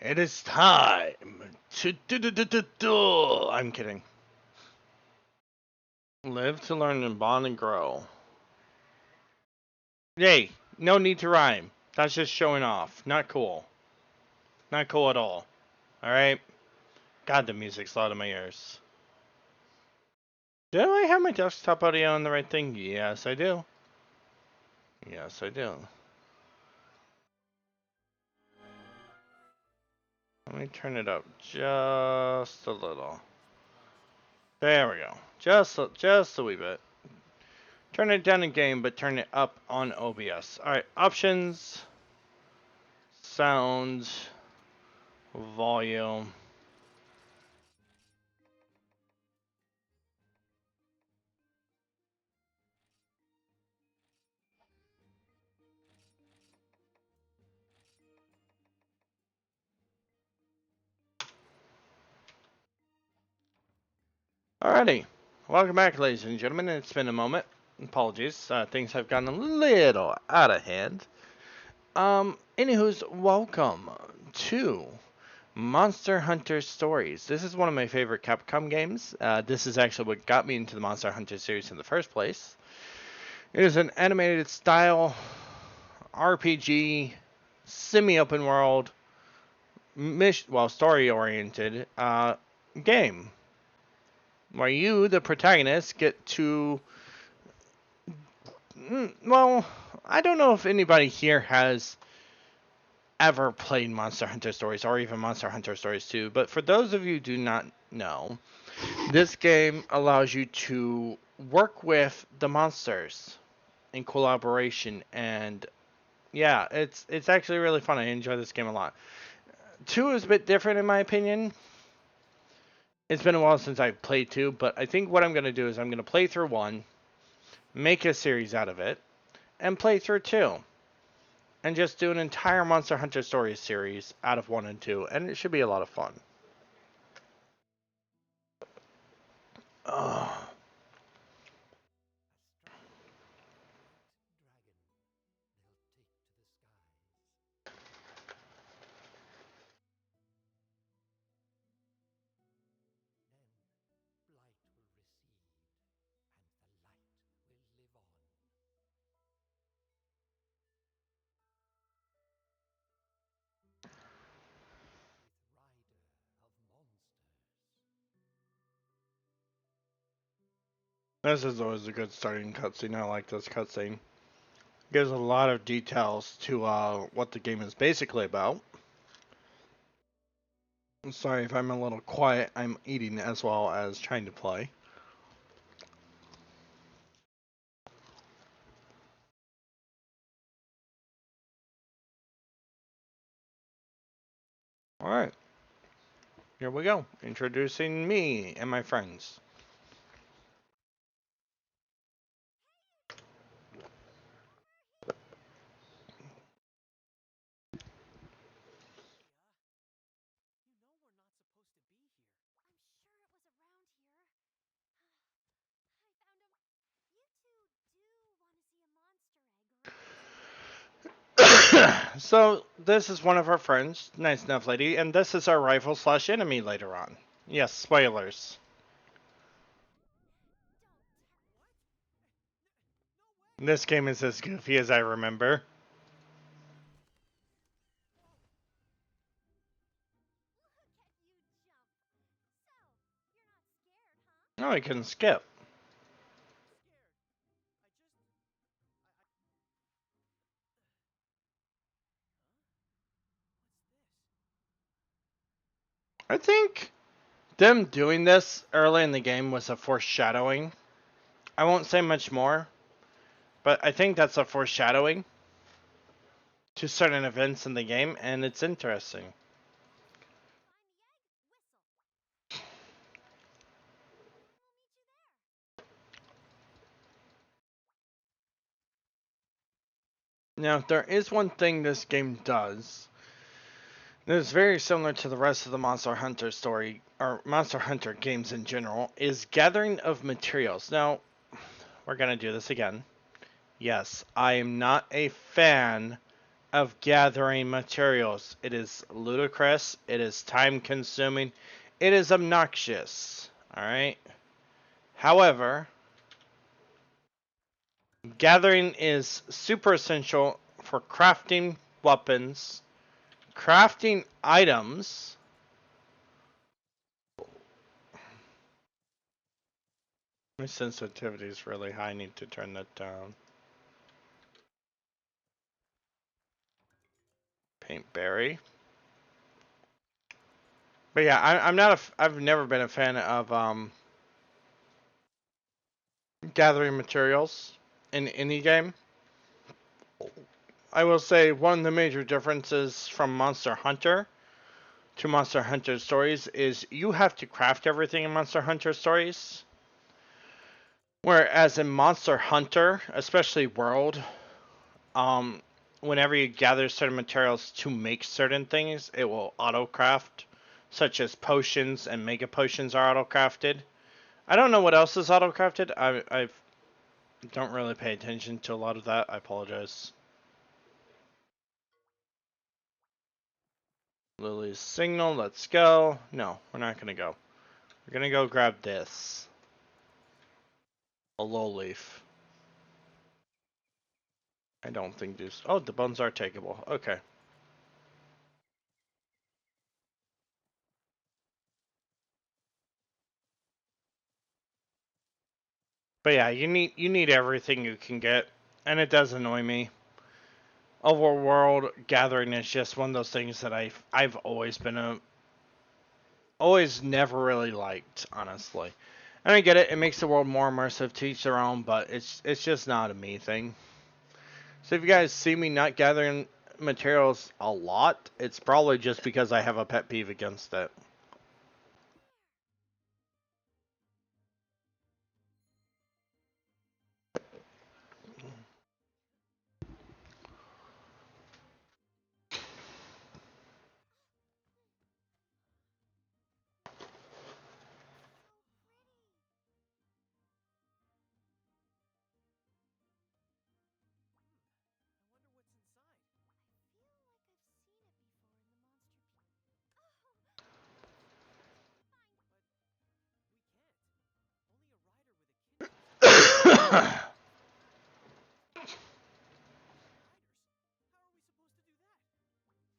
It is time to. I'm kidding. Live to learn and bond and grow. Yay! No need to rhyme. That's just showing off. Not cool. Not cool at all. Alright? God, the music's loud in my ears. Do I have my desktop audio on the right thing? Yes, I do. Yes, I do. Let me turn it up just a little. There we go. Just a wee bit. Turn it down in game, but turn it up on OBS. Alright, options, sound, volume. Alrighty. Welcome back, ladies and gentlemen. It's been a moment. Apologies. Things have gotten a little out of hand. Anywho's, welcome to Monster Hunter Stories. This is one of my favorite Capcom games. This is actually what got me into the Monster Hunter series in the first place. It is an animated style RPG, semi-open world, story-oriented game where you, the protagonist, get to. Well, I don't know if anybody here has ever played Monster Hunter Stories or even Monster Hunter Stories 2, but for those of you who do not know, this game allows you to work with the monsters in collaboration, and yeah, it's actually really fun. I enjoy this game a lot. 2 is a bit different in my opinion. It's been a while since I've played 2, but I think what I'm going to do is I'm going to play through 1, make a series out of it, and play through 2. And just do an entire Monster Hunter Stories series out of 1 and 2, and it should be a lot of fun. Oh. This is always a good starting cutscene. I like this cutscene. Gives a lot of details to what the game is basically about. I'm sorry if I'm a little quiet. I'm eating as well as trying to play. Alright. Here we go. Introducing me and my friends. So, this is one of our friends, Nice Enough Lady, and this is our rival slash enemy later on. Yes, spoilers. This game is as goofy as I remember. Oh, I can skip. I think them doing this early in the game was a foreshadowing. I won't say much more, but I think that's a foreshadowing to certain events in the game, and it's interesting. Now, there is one thing this game does that is very similar to the rest of the Monster Hunter story, or Monster Hunter games in general, is gathering of materials. Now, we're going to do this again. Yes, I am not a fan of gathering materials. It is ludicrous. It is time consuming. It is obnoxious. Alright? However, gathering is super essential for crafting weapons, crafting items. My sensitivity is really high. I need to turn that down. Paintberry. But yeah, I'm not a. I've never been a fan of gathering materials in any game. I will say one of the major differences from Monster Hunter to Monster Hunter Stories is you have to craft everything in Monster Hunter Stories. Whereas in Monster Hunter, especially World, um, whenever you gather certain materials to make certain things, it will auto craft, such as potions and mega potions are auto crafted. I don't know what else is auto crafted. I don't really pay attention to a lot of that. I apologize. Lily's signal, let's go. No, we're not gonna go. We're gonna go grab this. A low leaf. I don't think this. Oh, the bones are takeable. Okay. But yeah, you need everything you can get, and it does annoy me. Overworld gathering is just one of those things that I've always been always never really liked, honestly. And I get it; it makes the world more immersive to each their own, but it's just not a me thing. So if you guys see me not gathering materials a lot, it's probably just because I have a pet peeve against it.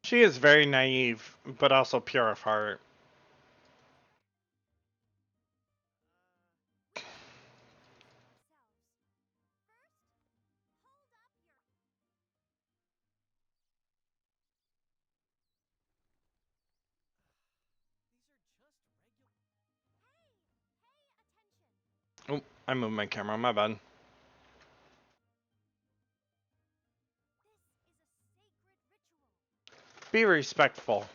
She is very naive, but also pure of heart. Oh, I moved my camera, my bad. Be respectful.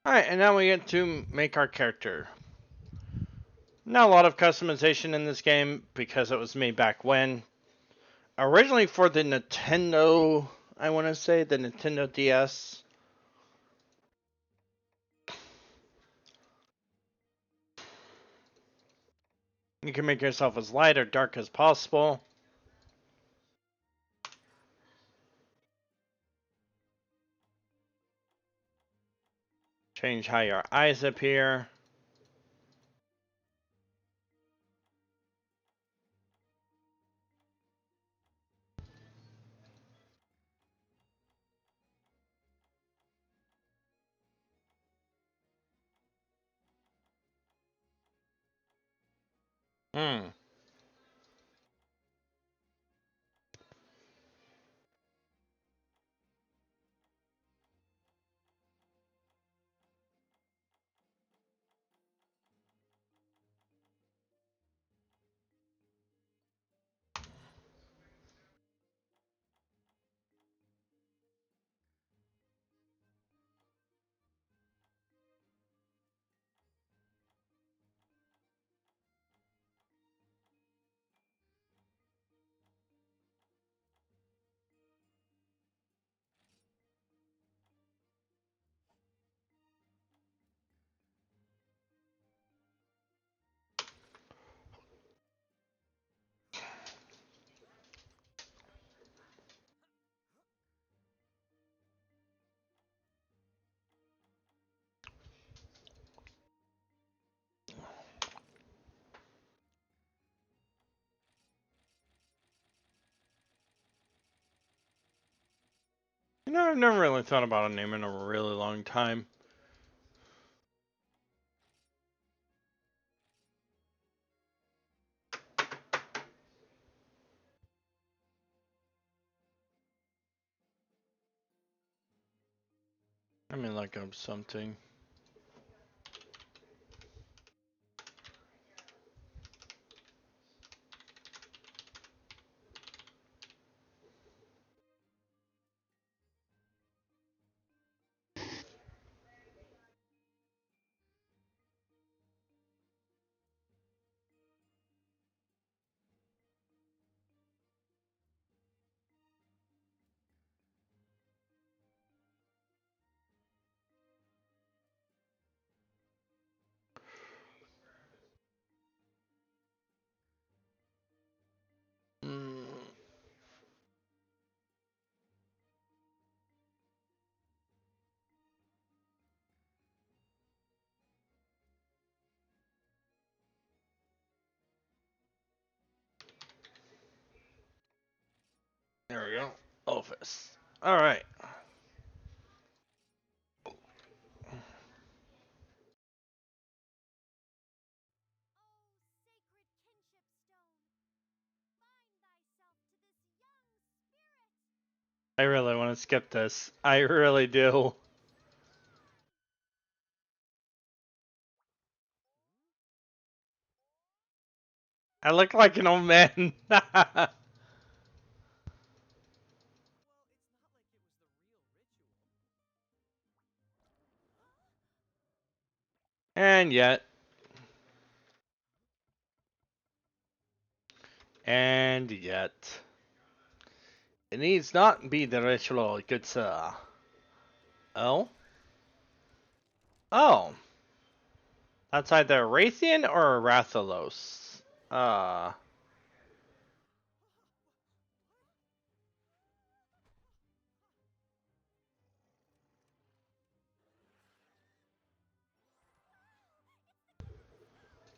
Alright, and now we get to make our character. Not a lot of customization in this game because it was made back when. Originally for the Nintendo, I want to say, the Nintendo DS. You can make yourself as light or dark as possible. Change how your eyes appear. Hmm. You know, I've never really thought about a name in a really long time. Let me look up something. Mm, there we go. Office. All right. I really want to skip this. I really do. I look like an old man. And yet. And yet. It needs not be the ritual, good sir. Oh? Oh. That's either a Raytheon or a Rathalos. Uh.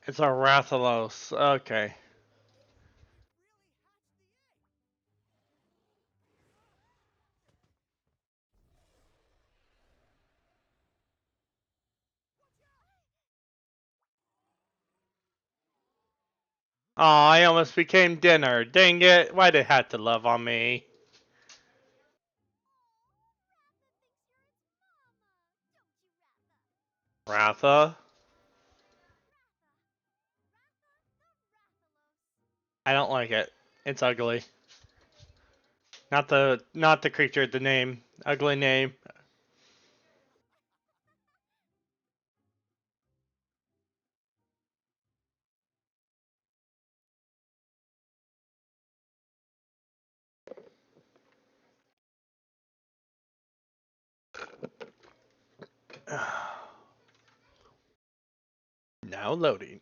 It's a Rathalos. Okay. Oh, I almost became dinner. Dang it. Why'd it have to love on me? Ratha? I don't like it. It's ugly. Not the creature, the name. Ugly name. Now loading.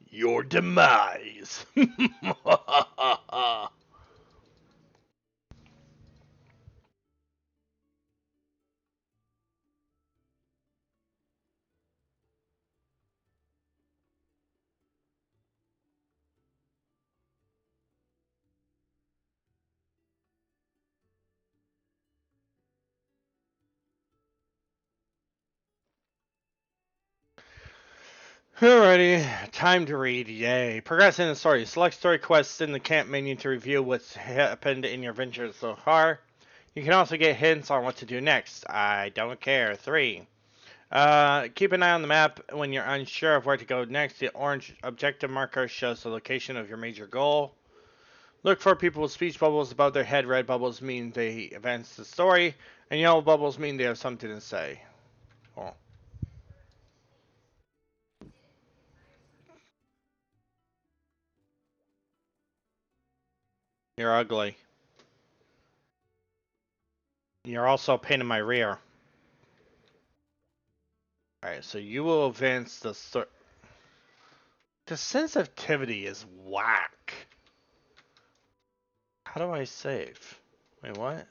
Your demise. Alrighty, time to read. Yay. Progress in the story. Select story quests in the camp menu to review what's happened in your adventure so far. You can also get hints on what to do next. I don't care. 3. Keep an eye on the map when you're unsure of where to go next. The orange objective marker shows the location of your major goal. Look for people with speech bubbles above their head. Red bubbles mean they advance the story, and yellow bubbles mean they have something to say. Cool. You're ugly. You're also a pain in my rear. Alright, so you will advance the story. The sensitivity is whack. How do I save? Wait, what?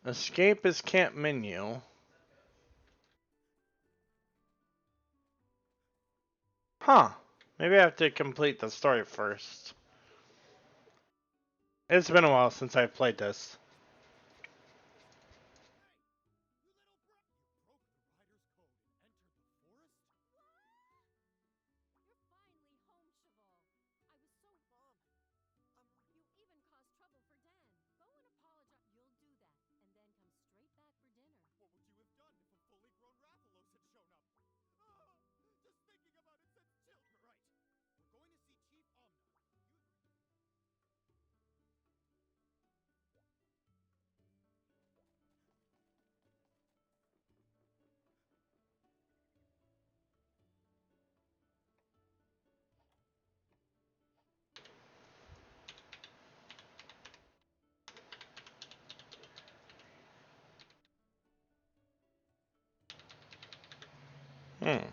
Escape is camp menu. Huh. Maybe I have to complete the story first. It's been a while since I've played this. Hmm.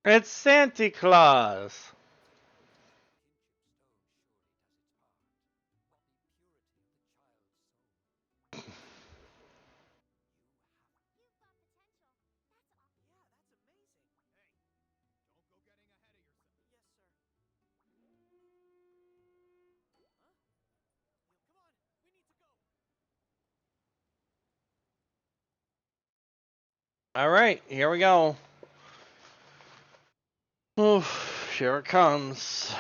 It's Santa Claus. All right, here we go. Oof, here it comes.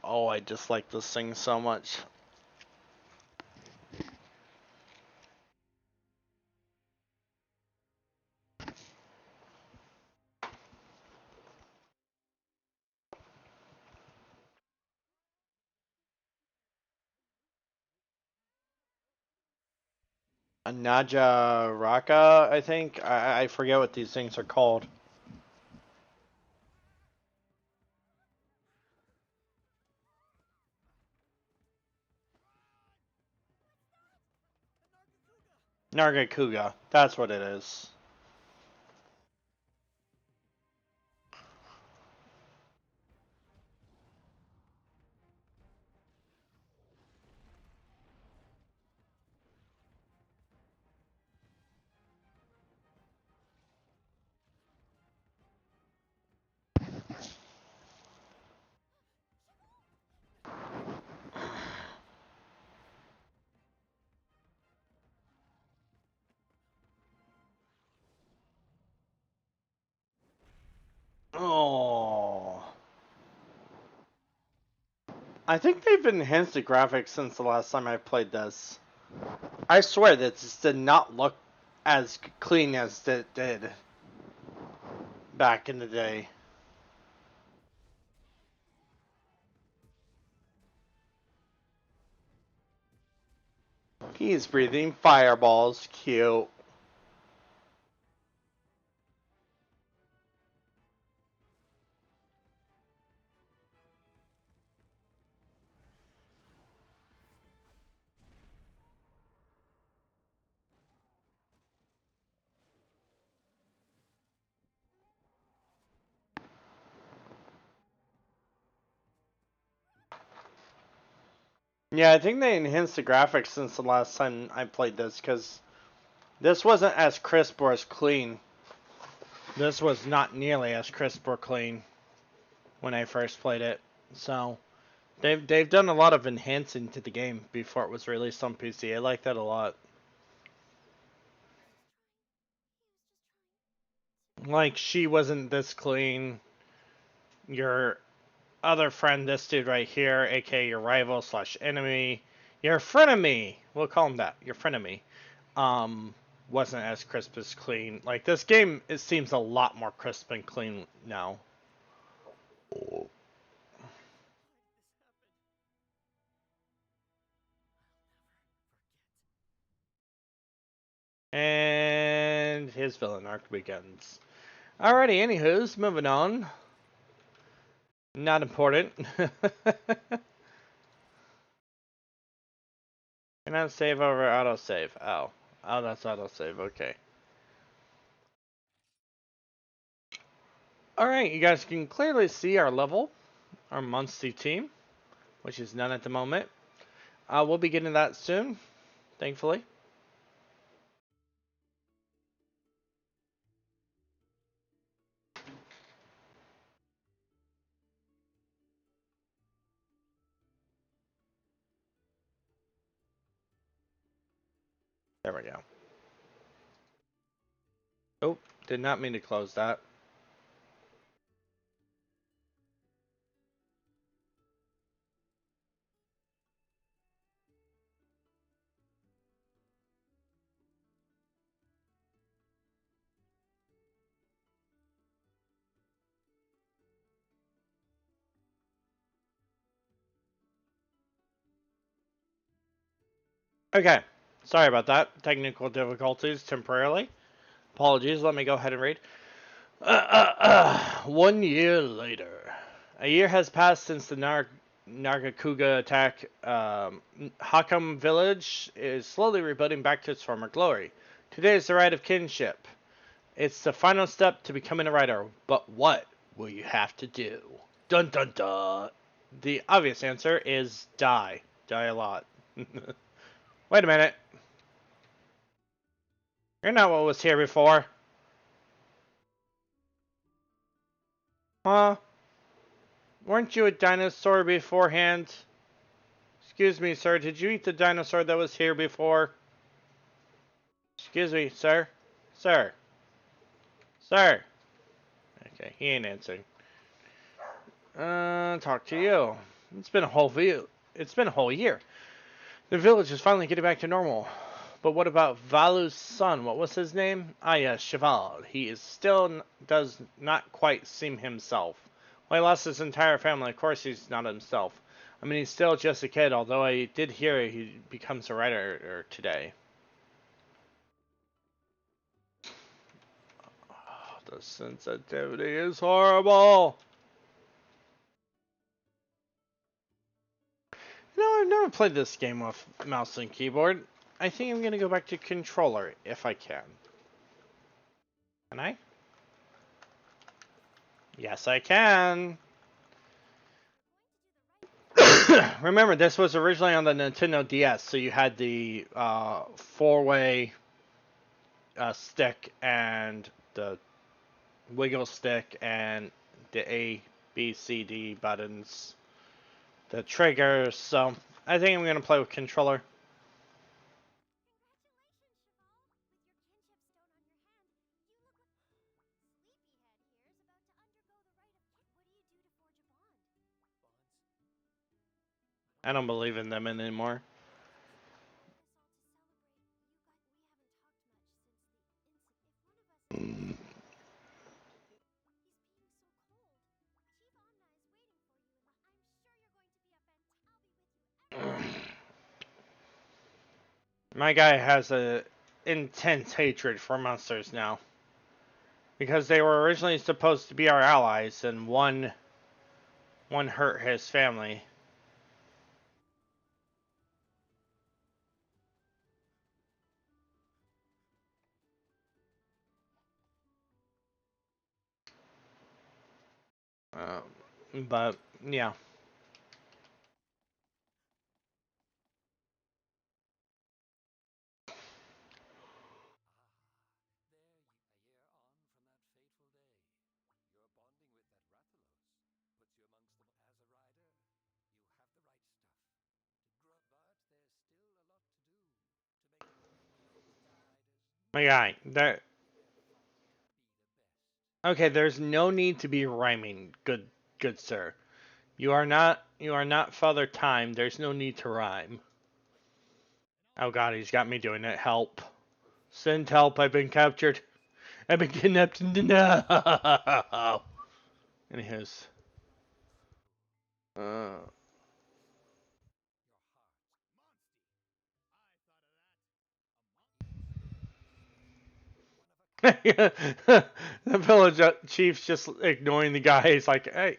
Oh, I dislike this thing so much. A Naja Raka, I think. I forget what these things are called. Nargacuga. That's what it is. Oh. I think they've enhanced the graphics since the last time I played this. I swear that this did not look as clean as it did back in the day. He's breathing fireballs. Cute. Yeah, I think they enhanced the graphics since the last time I played this, because this wasn't as crisp or as clean. This was not nearly as crisp or clean when I first played it. So they've done a lot of enhancing to the game before it was released on PC. I like that a lot. Like, she wasn't this clean. Your other friend, this dude right here, aka your rival slash enemy, your frenemy, we'll call him that, your frenemy, um, wasn't as crisp as clean. Like, this game, it seems a lot more crisp and clean now. And his villain arc begins. Alrighty, anywho's, moving on. Not important. Cannot save over autosave. Oh. Oh, that's autosave. Okay. Alright, you guys can clearly see our level, our Monstie team, which is none at the moment. We'll be getting that soon, thankfully. There we go. Oh, did not mean to close that. Okay, sorry about that. Technical difficulties temporarily. Apologies. Let me go ahead and read. 1 year later. A year has passed since the Nargacuga attack. Hakam village is slowly rebuilding back to its former glory. Today is the rite of kinship. It's the final step to becoming a writer. But what will you have to do? Dun dun dun. The obvious answer is die. Die a lot. Wait a minute. You're not what was here before. Huh? Weren't you a dinosaur beforehand? Excuse me, sir. Did you eat the dinosaur that was here before? Excuse me, sir. Sir. Sir. Okay, he ain't answering. Talk to you. It's been a whole view. It's been a whole year. The village is finally getting back to normal. But what about Valu's son? What was his name? Ah, yes, Cheval. He is still does not quite seem himself. Well, he lost his entire family. Of course, he's not himself. I mean, he's still just a kid. Although I did hear he becomes a writer today. Oh, the sensitivity is horrible. You know, I've never played this game with mouse and keyboard. I think I'm gonna go back to controller if I can. Can I? Yes, I can. Remember, this was originally on the Nintendo DS, so you had the four-way stick and the wiggle stick and the A, B, C, D buttons, the triggers. So I think I'm gonna play with controller. I don't believe in them anymore. My guy has a intense hatred for monsters now because they were originally supposed to be our allies, and one hurt his family. Uh, but yeah. My guy, there. Okay, there's no need to be rhyming, good sir. You are not Father Time. There's no need to rhyme. Oh God, he's got me doing it. Help! Send help! I've been captured. I've been kidnapped. No. Anyways, uh, the village chief's just ignoring the guy. He's like, hey.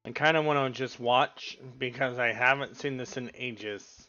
I kind of want to just watch because I haven't seen this in ages.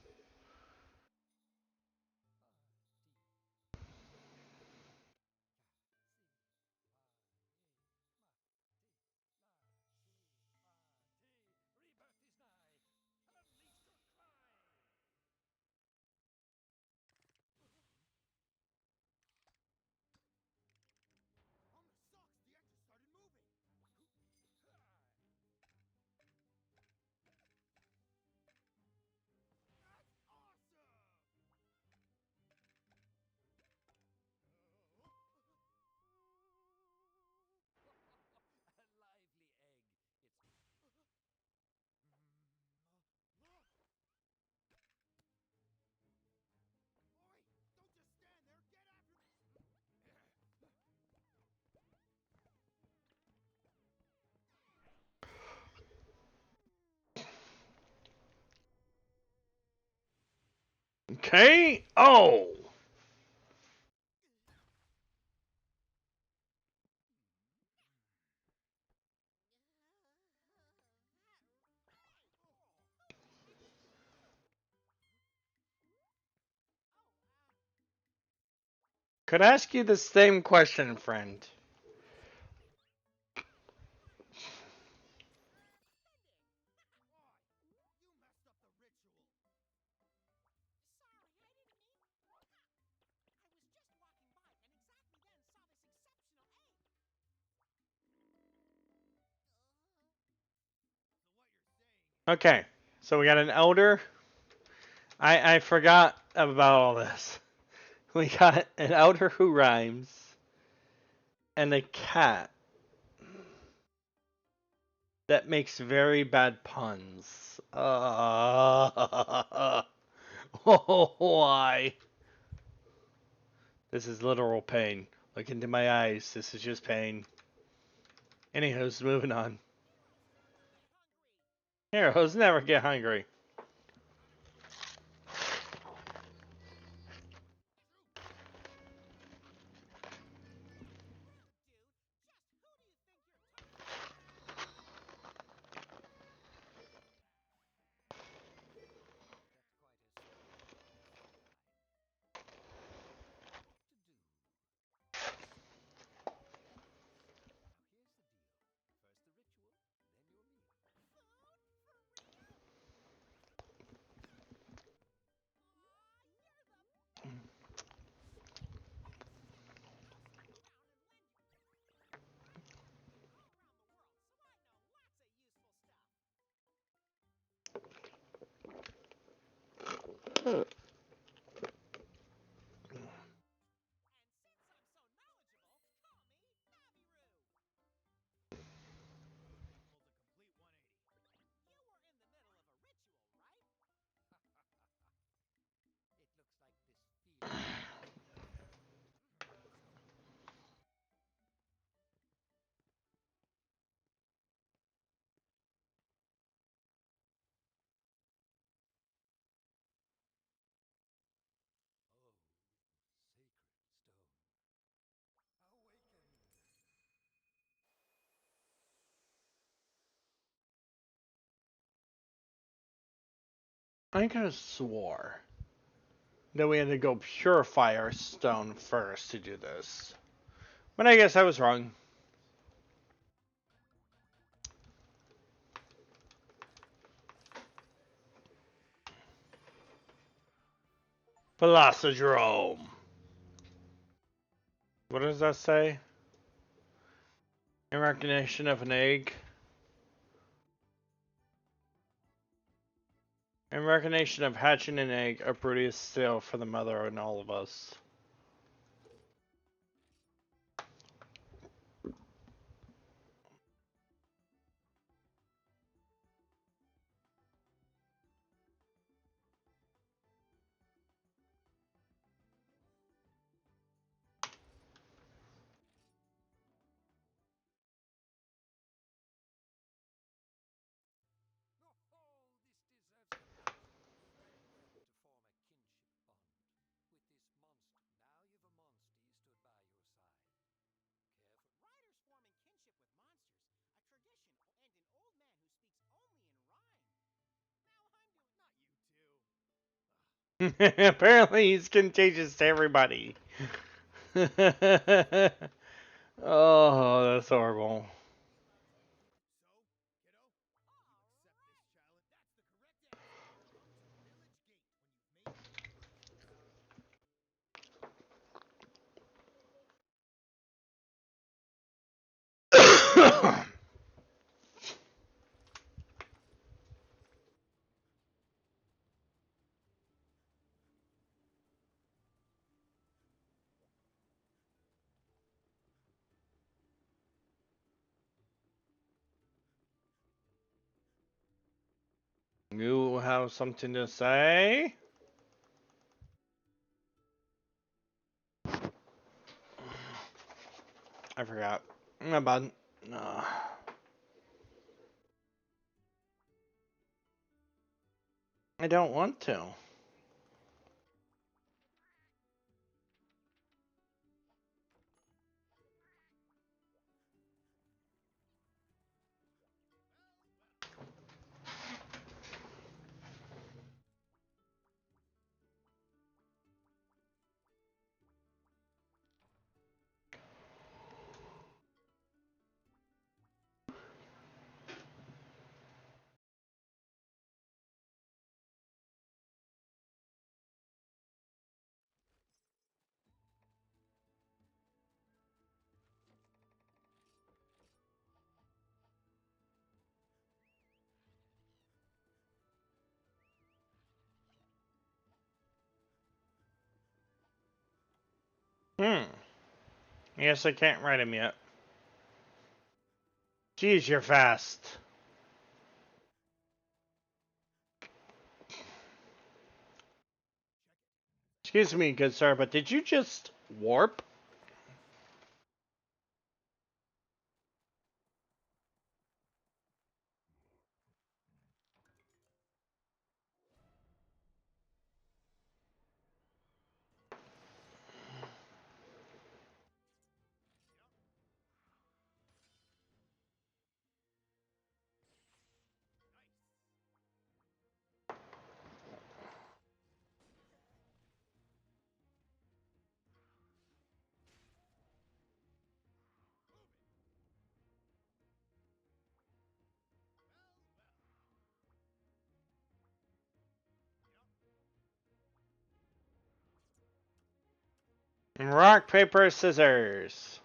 K.O. Could I ask you the same question, friend? Okay, so we got an elder. I forgot about all this. We got an elder who rhymes and a cat that makes very bad puns. Why? This is literal pain. Look into my eyes. This is just pain. Anywho's moving on. Heroes never get hungry. I could have swore that we had to go purify our stone first to do this. But I guess I was wrong. Velocodrome. What does that say? In recognition of an egg. In recognition of hatching an egg, a brood is still for the mother and all of us. Apparently he's contagious to everybody. Oh, that's horrible. You have something to say? I forgot. My bad. I don't want to. Hmm. Yes, I can't write him yet. Geez, you're fast. Excuse me, good sir, but did you just warp? Rock, paper, scissors.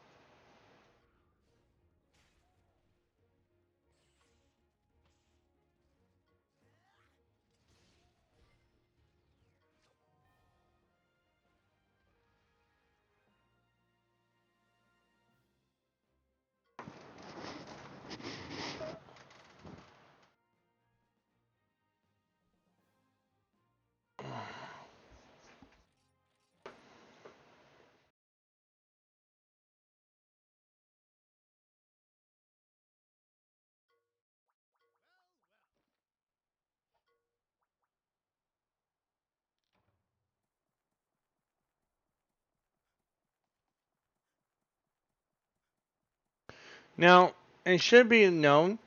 Now, it should be known,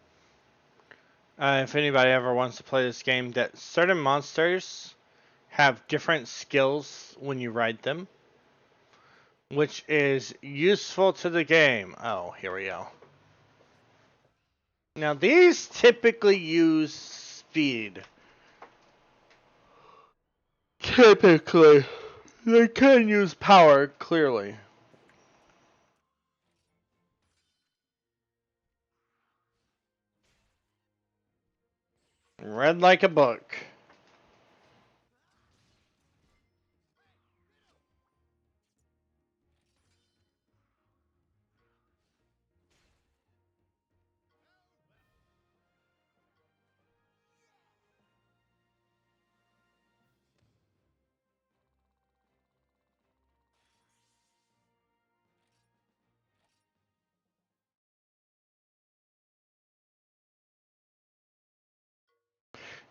if anybody ever wants to play this game, that certain monsters have different skills when you ride them, which is useful to the game. Oh, here we go. Now, these typically use speed. Typically. They can use power, clearly. Read like a book.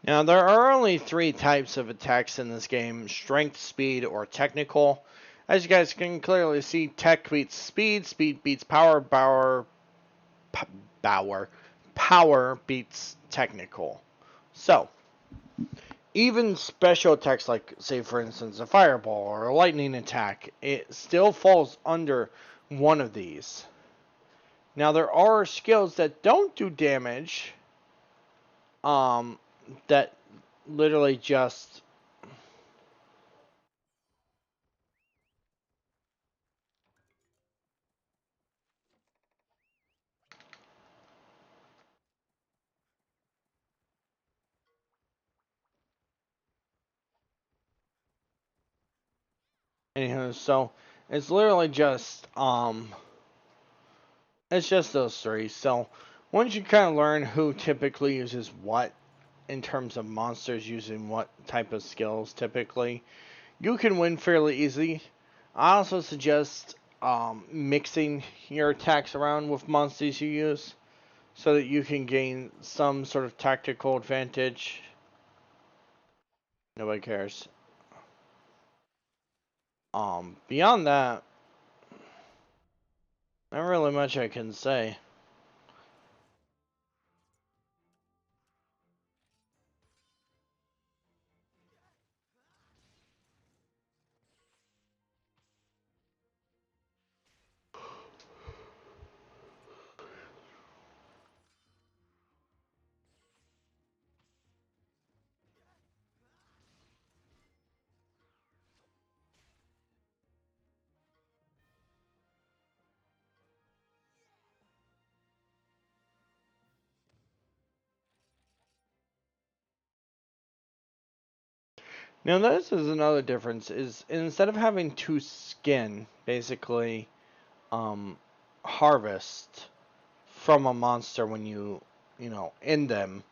Now, there are only three types of attacks in this game: strength, speed, or technical. As you guys can clearly see, tech beats speed, speed beats power, p- power beats technical. So, even special attacks like, say for instance, a fireball or a lightning attack, it still falls under one of these. Now, there are skills that don't do damage, um, that literally just anywho, so it's literally just it's just those three. So once you kind of learn who typically uses what in terms of monsters using what type of skills typically, you can win fairly easy. I also suggest mixing your attacks around with monsters you use so that you can gain some sort of tactical advantage. Nobody cares. Beyond that, not really much I can say. Now this is another difference is instead of having to skin, basically, um, harvest from a monster when you end them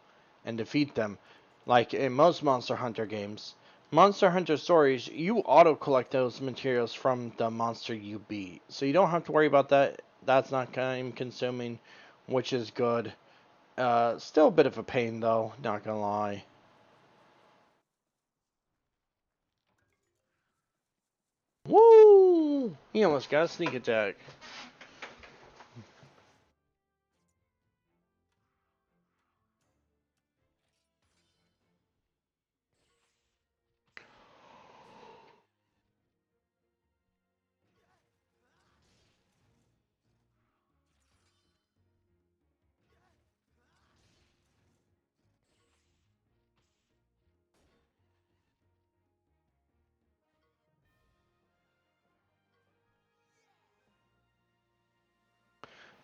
and defeat them, like in most Monster Hunter games, Monster Hunter stories, you auto collect those materials from the monster you beat. So you don't have to worry about that. That's not time consuming, which is good. Still a bit of a pain though, not gonna lie. Woo! He almost got a sneak attack.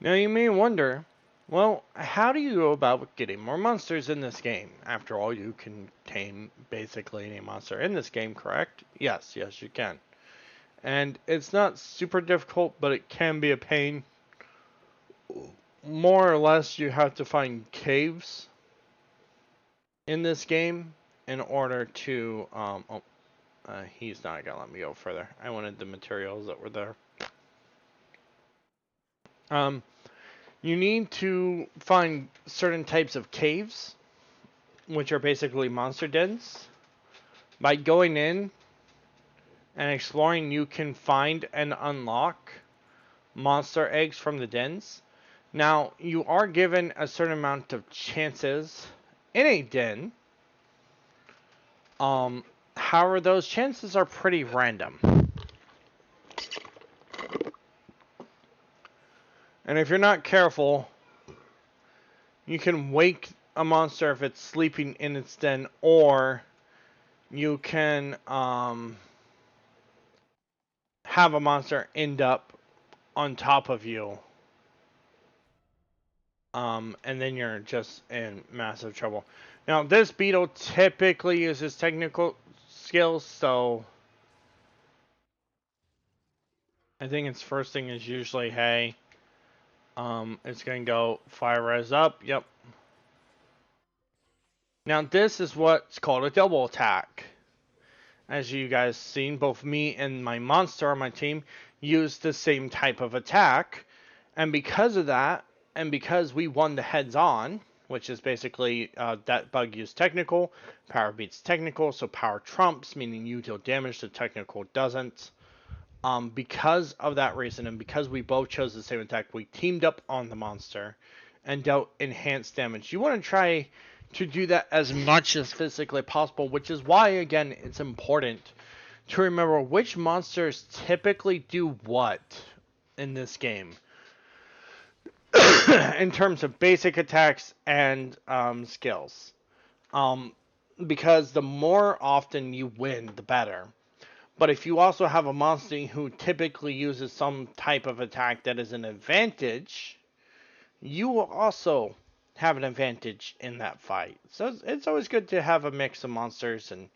Now you may wonder, well, how do you go about getting more monsters in this game? After all, you can tame basically any monster in this game, correct? Yes, yes, you can. And it's not super difficult, but it can be a pain. More or less, you have to find caves in this game in order to. He's not gonna let me go further. I wanted the materials that were there. Um, you need to find certain types of caves, which are basically monster dens. By going in and exploring, you can find and unlock monster eggs from the dens. Now, you are given a certain amount of chances in a den. Um, However, those chances are pretty random. And if you're not careful, you can wake a monster if it's sleeping in its den, or you can have a monster end up on top of you, and then you're just in massive trouble. Now, this beetle typically uses technical skills, so I think its first thing is usually, hey, it's going to go fire res up. Yep. Now, this is what's called a double attack. As you guys seen, both me and my monster on my team use the same type of attack. And because of that, and because we won the heads on, which is basically that bug used technical, power beats technical, so power trumps, meaning you deal damage, the technical doesn't. Because of that reason, and because we both chose the same attack, we teamed up on the monster and dealt enhanced damage. You want to try to do that as much as physically possible, which is why, again, it's important to remember which monsters typically do what in this game in terms of basic attacks and skills. Um, because the more often you win, the better. But if you also have a Monstie who typically uses some type of attack that is an advantage, you will also have an advantage in that fight. So it's always good to have a mix of monsters and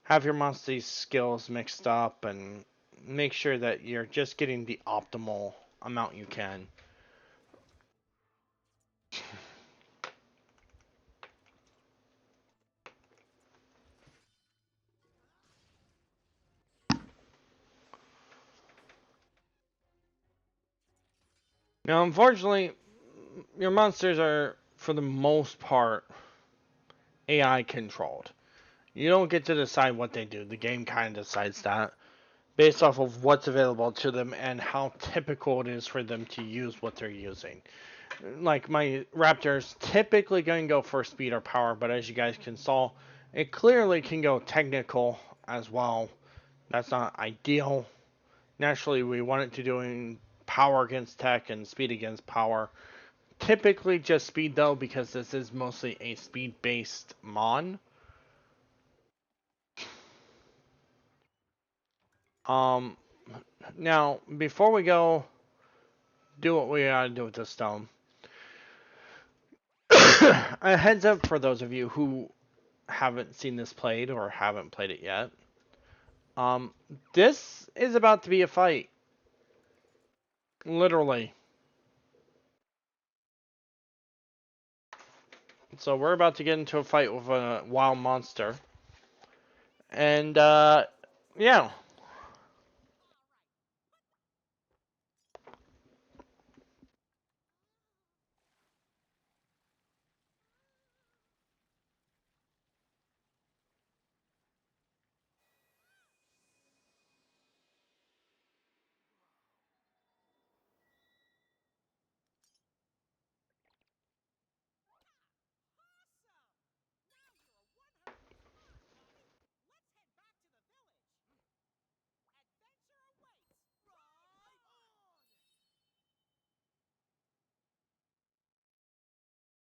have your Monstie's skills mixed up and make sure that you're just getting the optimal amount you can. Now, unfortunately, your monsters are, for the most part, AI controlled. You don't get to decide what they do. The game kind of decides that based off of what's available to them and how typical it is for them to use what they're using. Like my Raptors typically going to go for speed or power, but as you guys can saw, it clearly can go technical as well. That's not ideal. Naturally, we want it to doing power against tech and speed against power. Typically just speed though, because this is mostly a speed-based mon. Um, Now before we go do what we gotta do with the stone, a heads up for those of you who haven't seen this played or haven't played it yet, um, this is about to be a fight. Literally. So we're about to get into a fight with a wild monster. And, yeah.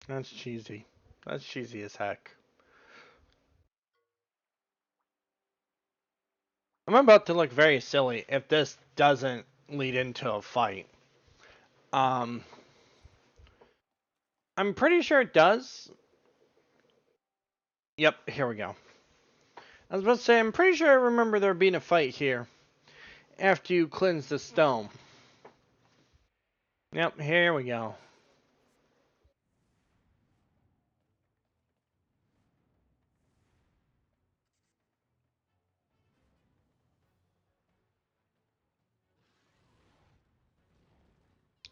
That's cheesy. That's cheesy as heck. I'm about to look very silly if this doesn't lead into a fight. Um, I'm pretty sure it does. Yep, here we go. I was about to say, I'm pretty sure I remember there being a fight here after you cleanse the stone. Yep, here we go.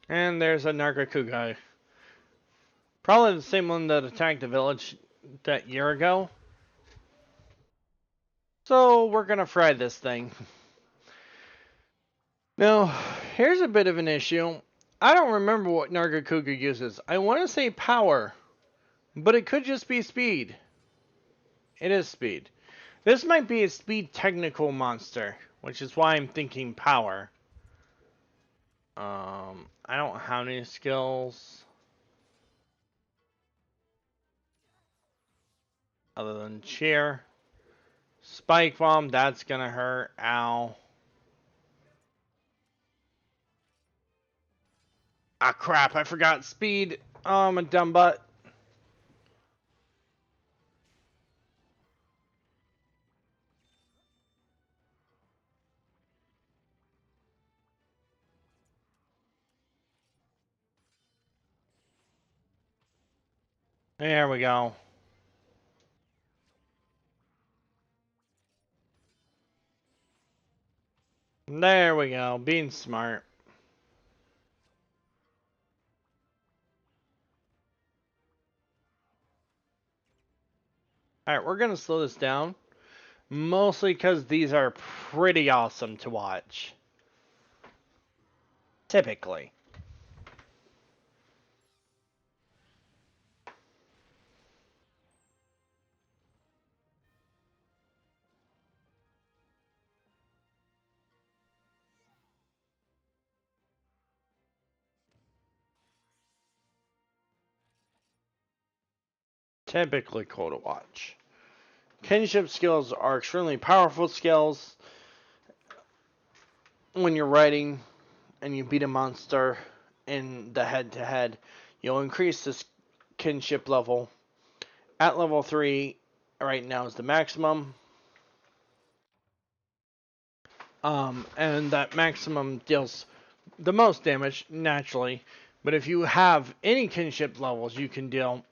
And there's a Nargacuga. Probably the same one that attacked the village that year ago. So we're gonna fry this thing. Now, here's a bit of an issue. I don't remember what Nargacuga uses. I want to say power, but it could just be speed. It is speed. This might be a speed technical monster, which is why I'm thinking power. I don't have any skills other than cheer. Spike bomb, that's gonna hurt. Ow. Ah, crap, I forgot speed. Oh, I'm a dumb butt. There we go. There we go. Being smart. Alright, we're gonna slow this down. Mostly because these are pretty awesome to watch. Typically. Typically cool to watch. Kinship skills are extremely powerful skills when you're writing and you beat a monster in the head-to-head. You'll increase this kinship level. At level 3, right now is the maximum. And that maximum deals the most damage, naturally. But if you have any kinship levels, you can deal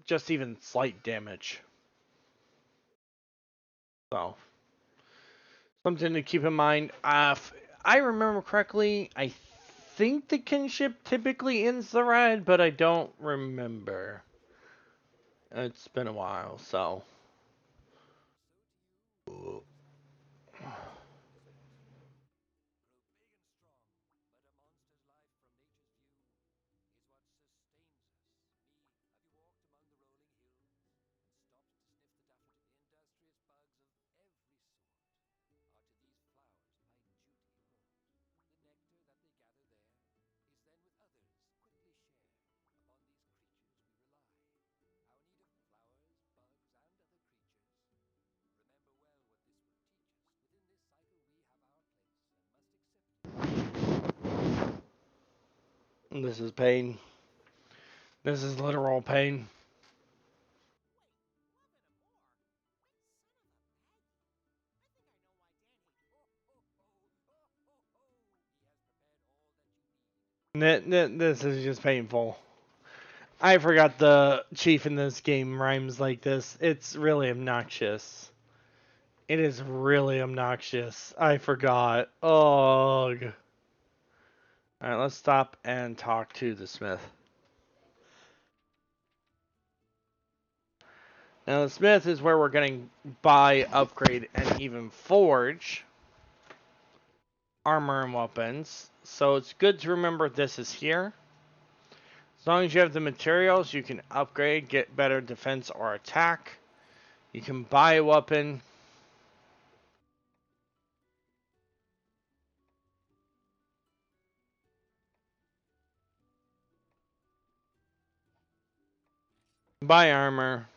just even slight damage. So, something to keep in mind. If I remember correctly, I think the kinship typically ends the ride, but I don't remember. It's been a while, so. This is pain. This is literal pain. This is just painful. I forgot the chief in this game rhymes like this. It's really obnoxious. It is really obnoxious. I forgot. Ugh. Alright, let's stop and talk to the smith. Now, the smith is where we're going to buy, upgrade, and even forge armor and weapons. So it's good to remember this is here. As long as you have the materials, you can upgrade, get better defense or attack. You can buy a weapon. Buy armor.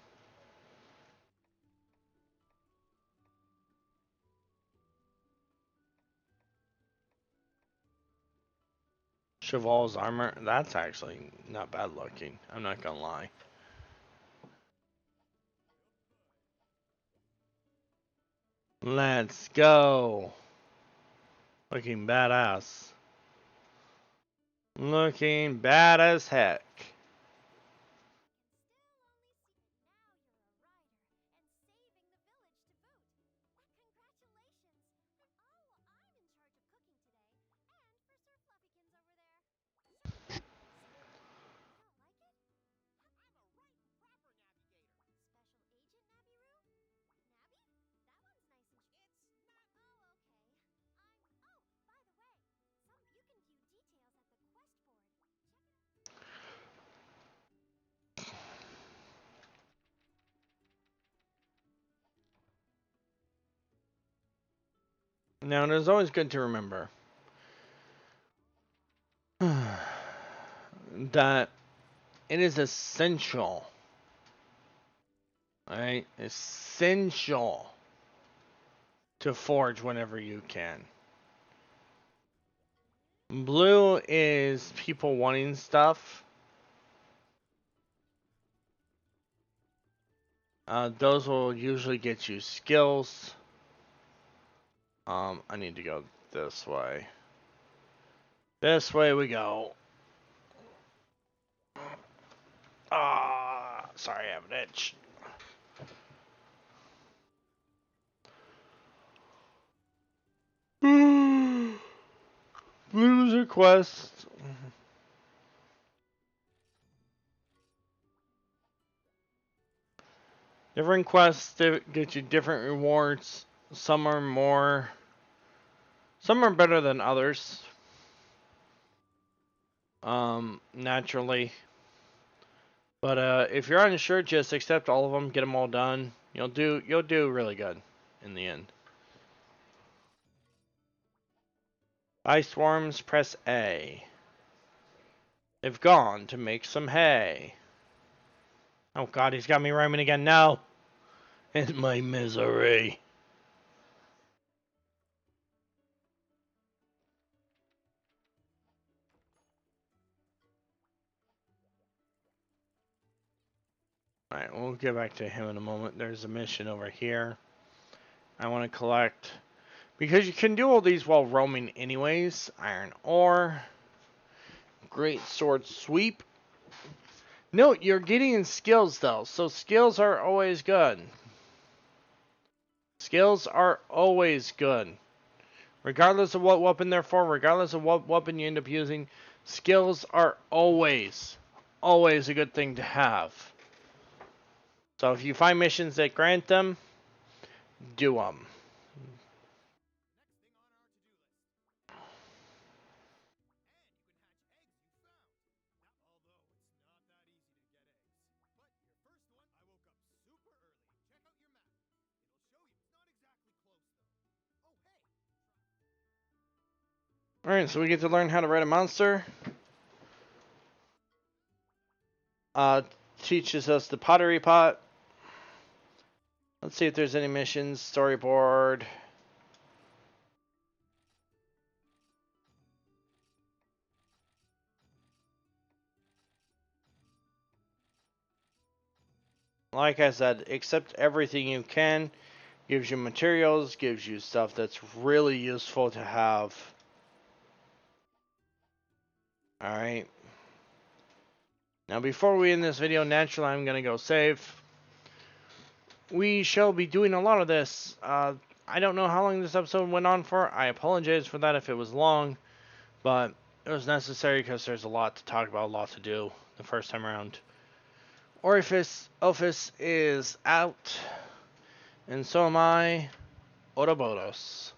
Cheval's armor. That's actually not bad looking. I'm not gonna lie. Let's go. Looking badass. Looking bad as heck. Now, it is always good to remember that it is essential, right? Essential to forge whenever you can. Blue is people wanting stuff. Those will usually get you skills. I need to go this way. This way we go. Sorry, I have an itch. Blues are quests. Different quests get you different rewards. Some are better than others. Naturally. But if you're unsure, just accept all of them, get them all done. You'll do really good in the end. Ice swarms, press A. They've gone to make some hay. Oh god, he's got me rhyming again. No! It's my misery. Alright, we'll get back to him in a moment. There's a mission over here I want to collect. Because you can do all these while roaming anyways. Iron ore. Great sword sweep. Note, you're getting skills though. So skills are always good. Skills are always good. Regardless of what weapon they're for, regardless of what weapon you end up using, skills are always a good thing to have. So if you find missions that grant them, do them. Alright, so we get to learn how to ride a monster. Teaches us the pottery pot. Let's see if there's any missions. Storyboard. Like I said, accept everything you can. Gives you materials, gives you stuff that's really useful to have. Alright. Now before we end this video, naturally I'm going to go save. We shall be doing a lot of this. I don't know how long this episode went on for. I apologize for that if it was long. But it was necessary because there's a lot to talk about, a lot to do the first time around. Elphys is out. And so am I. Ouroboros.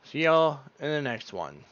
See y'all in the next one.